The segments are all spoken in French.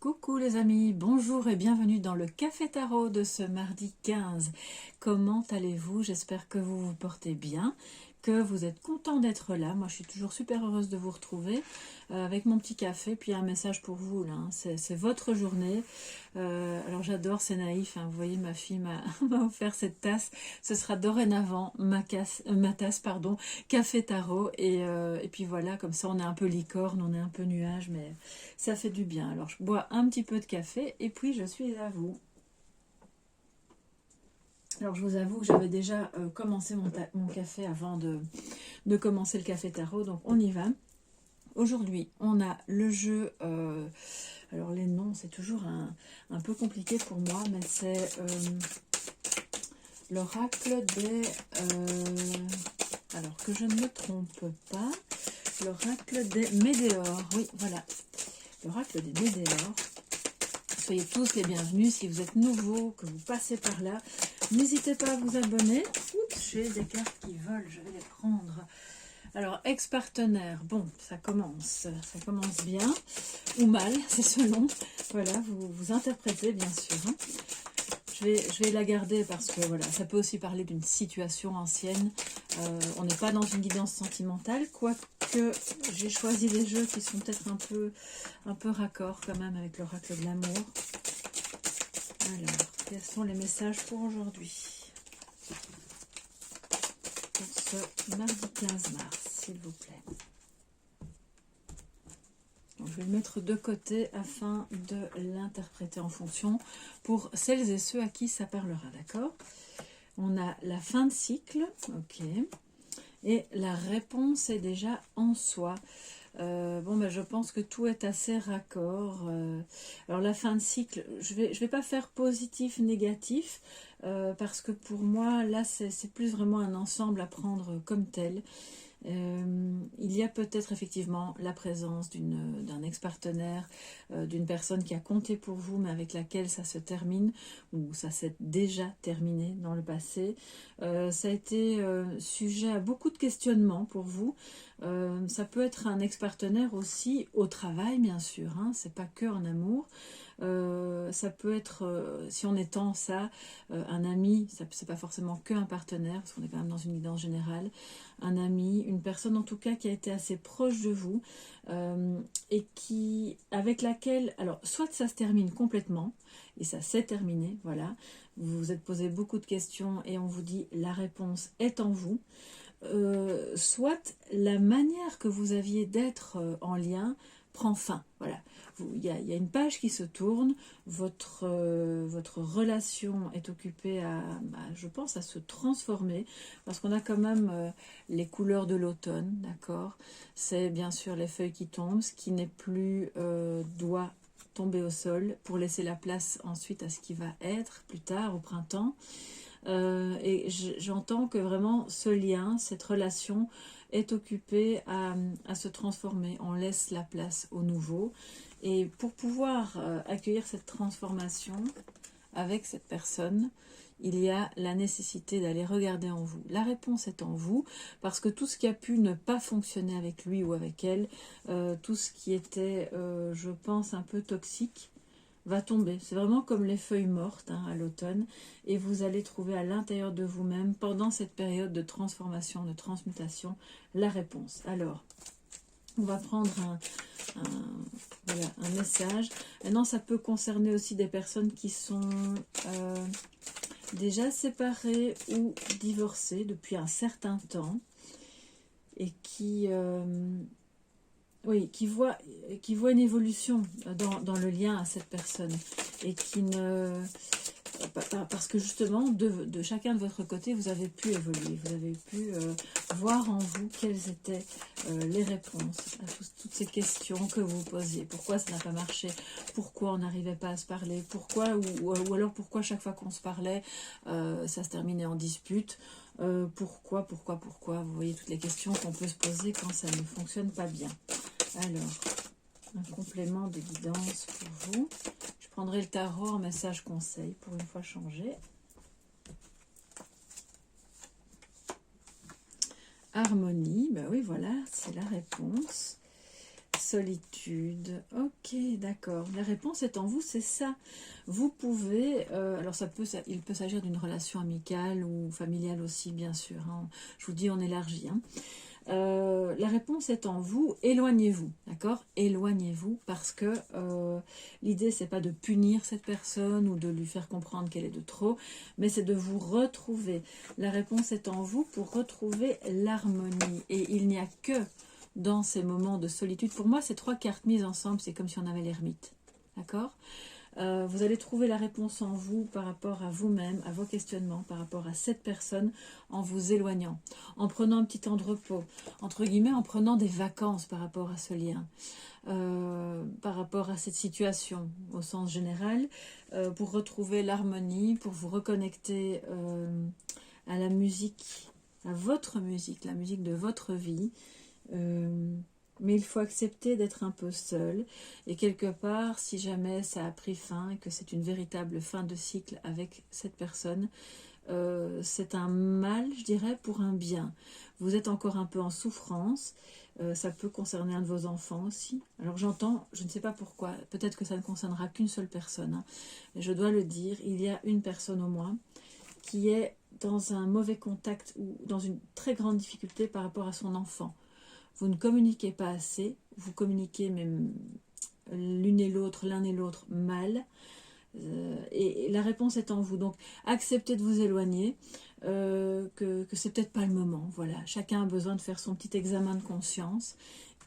Coucou les amis, bonjour et bienvenue dans le Café Tarot de ce mardi 15. Comment allez-vous? J'espère que vous vous portez bien, que vous êtes content d'être là. Moi je suis toujours super heureuse de vous retrouver avec mon petit café, puis un message pour vous là, hein. C'est votre journée. Alors j'adore, c'est naïf, hein. Vous voyez, ma fille m'a offert cette tasse. Ce sera dorénavant ma tasse, pardon, Café Tarot. Et puis voilà, comme ça on est un peu licorne, on est un peu nuage, mais ça fait du bien. Alors je bois un petit peu de café et puis je suis à vous. Alors je vous avoue que j'avais déjà commencé mon café avant de commencer le Café Tarot, donc on y va. Aujourd'hui, on a le jeu, alors les noms c'est toujours un peu compliqué pour moi, mais c'est l'oracle des, alors que je ne me trompe pas, l'oracle des Médéors, oui voilà, l'oracle des Médéors. Soyez tous les bienvenus. Si vous êtes nouveau, que vous passez par là, n'hésitez pas à vous abonner. Oups, j'ai des cartes qui volent, je vais les prendre. Alors, ex-partenaire, bon, ça commence bien, ou mal, c'est selon. Voilà, vous interprétez bien sûr. Hein. Je vais la garder parce que voilà, ça peut aussi parler d'une situation ancienne. On n'est pas dans une guidance sentimentale, quoique j'ai choisi des jeux qui sont peut-être un peu raccords quand même avec l'oracle de l'amour. Alors, quels sont les messages pour aujourd'hui? Pour ce mardi 15 mars, s'il vous plaît. Donc, je vais le mettre de côté afin de l'interpréter en fonction pour celles et ceux à qui ça parlera, d'accord? On a la fin de cycle, ok. Et la réponse est déjà en soi. Bon, ben, je pense que tout est assez raccord. Alors la fin de cycle, je vais pas faire positif, négatif, parce que pour moi, là, c'est plus vraiment un ensemble à prendre comme tel. Il y a peut-être effectivement la présence d'un ex-partenaire, d'une personne qui a compté pour vous, mais avec laquelle ça se termine, ou ça s'est déjà terminé dans le passé. Ça a été sujet à beaucoup de questionnements pour vous. Ça peut être un ex-partenaire aussi au travail, bien sûr, hein, c'est pas que en amour. Ça peut être, si on étend ça, un ami, c'est pas forcément que un partenaire, parce qu'on est quand même dans une guidance générale, un ami, une personne en tout cas qui a été assez proche de vous, et avec laquelle, alors soit ça se termine complètement, et ça s'est terminé, voilà, vous vous êtes posé beaucoup de questions et on vous dit la réponse est en vous, soit la manière que vous aviez d'être en lien prend fin, voilà. Il y a une page qui se tourne, votre relation est occupée je pense, à se transformer, parce qu'on a quand même les couleurs de l'automne, d'accord? C'est bien sûr les feuilles qui tombent, ce qui n'est plus doit tomber au sol pour laisser la place ensuite à ce qui va être plus tard, au printemps. Et j'entends que vraiment ce lien, cette relation est occupée à se transformer. On laisse la place au nouveau. Et pour pouvoir accueillir cette transformation avec cette personne, il y a la nécessité d'aller regarder en vous. La réponse est en vous, parce que tout ce qui a pu ne pas fonctionner avec lui ou avec elle, tout ce qui était, je pense, un peu toxique, va tomber. C'est vraiment comme les feuilles mortes, hein, à l'automne, et vous allez trouver à l'intérieur de vous-même, pendant cette période de transformation, de transmutation, la réponse. Alors, on va prendre voilà, un message. Maintenant, ça peut concerner aussi des personnes qui sont déjà séparées ou divorcées depuis un certain temps et oui, qui voit une évolution dans le lien à cette personne et qui ne... Parce que justement, de chacun de votre côté, vous avez pu évoluer, vous avez pu voir en vous quelles étaient les réponses à toutes ces questions que vous posiez. Pourquoi ça n'a pas marché? Pourquoi on n'arrivait pas à se parler? Pourquoi, ou alors pourquoi chaque fois qu'on se parlait, ça se terminait en dispute? Pourquoi? Vous voyez toutes les questions qu'on peut se poser quand ça ne fonctionne pas bien. Alors, un complément de guidance pour vous. Je prendrai le tarot en message conseil pour une fois changer. Harmonie, ben oui, voilà, c'est la réponse. solitude. Ok, d'accord. La réponse est en vous, c'est ça. Vous pouvez, alors il peut s'agir d'une relation amicale ou familiale aussi, bien sûr, hein. Je vous dis, on élargit, hein. La réponse est en vous, éloignez-vous, d'accord? Éloignez-vous parce que l'idée c'est pas de punir cette personne ou de lui faire comprendre qu'elle est de trop, mais c'est de vous retrouver. La réponse est en vous pour retrouver l'harmonie et il n'y a que dans ces moments de solitude, pour moi ces trois cartes mises ensemble c'est comme si on avait l'ermite, d'accord? Vous allez trouver la réponse en vous par rapport à vous-même, à vos questionnements, par rapport à cette personne, en vous éloignant, en prenant un petit temps de repos, entre guillemets, en prenant des vacances par rapport à ce lien, par rapport à cette situation au sens général, pour retrouver l'harmonie, pour vous reconnecter à la musique, à votre musique, la musique de votre vie. Mais il faut accepter d'être un peu seul et quelque part, si jamais ça a pris fin et que c'est une véritable fin de cycle avec cette personne, c'est un mal, je dirais, pour un bien. Vous êtes encore un peu en souffrance, ça peut concerner un de vos enfants aussi. Alors j'entends, je ne sais pas pourquoi, peut-être que ça ne concernera qu'une seule personne, hein, mais je dois le dire, il y a une personne au moins qui est dans un mauvais contact ou dans une très grande difficulté par rapport à son enfant. Vous ne communiquez pas assez, vous communiquez même l'une et l'autre, l'un et l'autre mal, et la réponse est en vous. Donc acceptez de vous éloigner, que c'est peut-être pas le moment. Voilà, chacun a besoin de faire son petit examen de conscience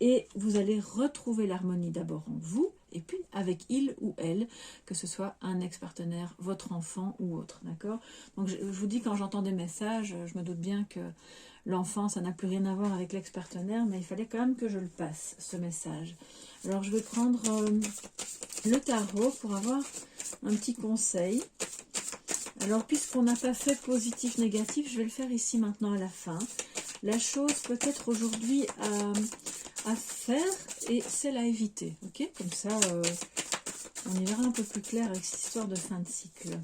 et vous allez retrouver l'harmonie d'abord en vous et puis avec il ou elle, que ce soit un ex-partenaire, votre enfant ou autre, d'accord? Donc je vous dis, quand j'entends des messages, je me doute bien que l'enfant, ça n'a plus rien à voir avec l'ex-partenaire, mais il fallait quand même que je le passe, ce message. Alors je vais prendre le tarot pour avoir un petit conseil. Alors puisqu'on n'a pas fait positif, négatif, je vais le faire ici maintenant à la fin. La chose peut-être aujourd'hui à faire et celle à éviter, ok? Comme ça, on y verra un peu plus clair avec cette histoire de fin de cycle.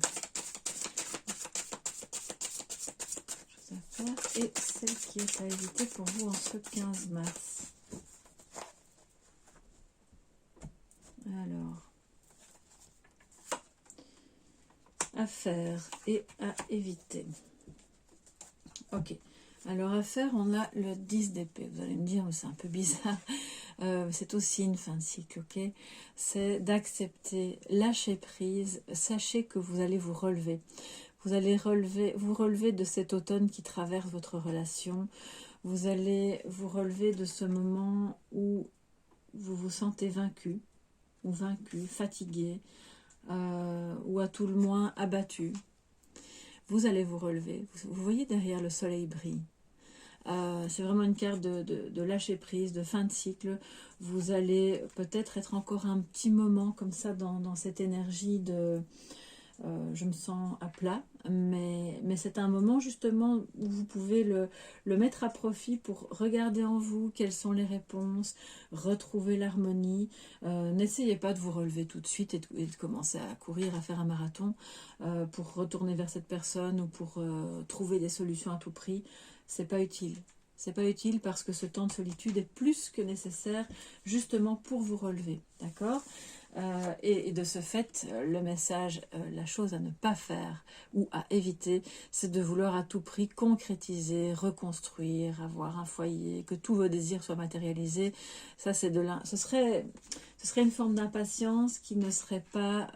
Et celle qui est à éviter pour vous en ce 15 mars. Alors, à faire et à éviter. Ok, alors à faire, on a le 10 d'épée. Vous allez me dire, c'est un peu bizarre. C'est aussi une fin de cycle, ok? C'est d'accepter, lâcher prise. Sachez que vous allez vous relever. Vous allez vous relever de cet automne qui traverse votre relation. Vous allez vous relever de ce moment où vous vous sentez vaincu ou vaincu, fatigué, ou à tout le moins abattu. Vous allez vous relever. Vous voyez derrière le soleil brille. C'est vraiment une carte de lâcher prise, de fin de cycle. Vous allez peut-être être encore un petit moment comme ça dans cette énergie de... je me sens à plat, mais c'est un moment justement où vous pouvez le mettre à profit pour regarder en vous quelles sont les réponses, retrouver l'harmonie. N'essayez pas de vous relever tout de suite et de commencer à courir, à faire un marathon pour retourner vers cette personne ou pour trouver des solutions à tout prix. C'est pas utile. C'est pas utile parce que ce temps de solitude est plus que nécessaire justement pour vous relever, d'accord ? Et de ce fait, le message, la chose à ne pas faire ou à éviter, c'est de vouloir à tout prix concrétiser, reconstruire, avoir un foyer, que tous vos désirs soient matérialisés. Ça, c'est ce serait une forme d'impatience qui ne serait pas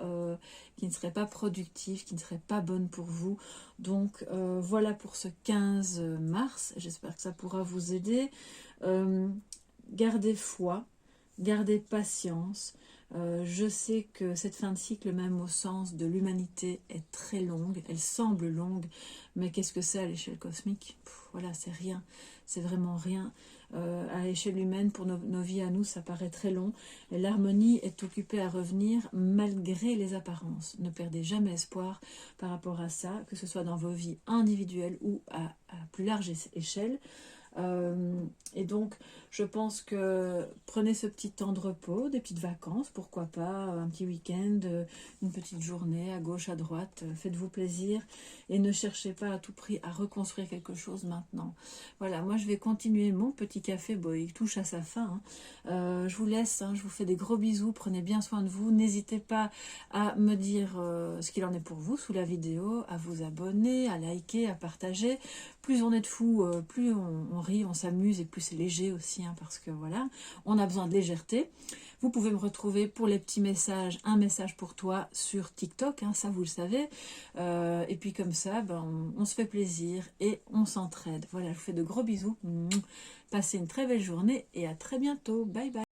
productive, qui ne serait pas bonne pour vous. Donc voilà pour ce 15 mars. J'espère que ça pourra vous aider. Gardez foi, gardez patience. Je sais que cette fin de cycle, même au sens de l'humanité, est très longue. Elle semble longue, mais qu'est-ce que c'est à l'échelle cosmique? Voilà, c'est rien. C'est vraiment rien. À l'échelle humaine, pour nos vies à nous, ça paraît très long. Et l'harmonie est occupée à revenir malgré les apparences. Ne perdez jamais espoir par rapport à ça, que ce soit dans vos vies individuelles ou à plus large échelle. Et donc, Je pense que prenez ce petit temps de repos, des petites vacances, pourquoi pas, un petit week-end, une petite journée à gauche, à droite, faites-vous plaisir et ne cherchez pas à tout prix à reconstruire quelque chose maintenant. Voilà, moi je vais continuer mon petit café, bon il touche à sa fin, hein. Je vous laisse, hein, je vous fais des gros bisous, prenez bien soin de vous, n'hésitez pas à me dire ce qu'il en est pour vous sous la vidéo, à vous abonner, à liker, à partager. Plus on est de fous, plus on rit, on s'amuse et plus c'est léger aussi, hein, parce que voilà, on a besoin de légèreté. Vous pouvez me retrouver pour les petits messages, un message pour toi sur TikTok, hein, ça vous le savez. Et puis comme ça, ben, on se fait plaisir et on s'entraide. Voilà, je vous fais de gros bisous. Passez une très belle journée et à très bientôt. Bye bye.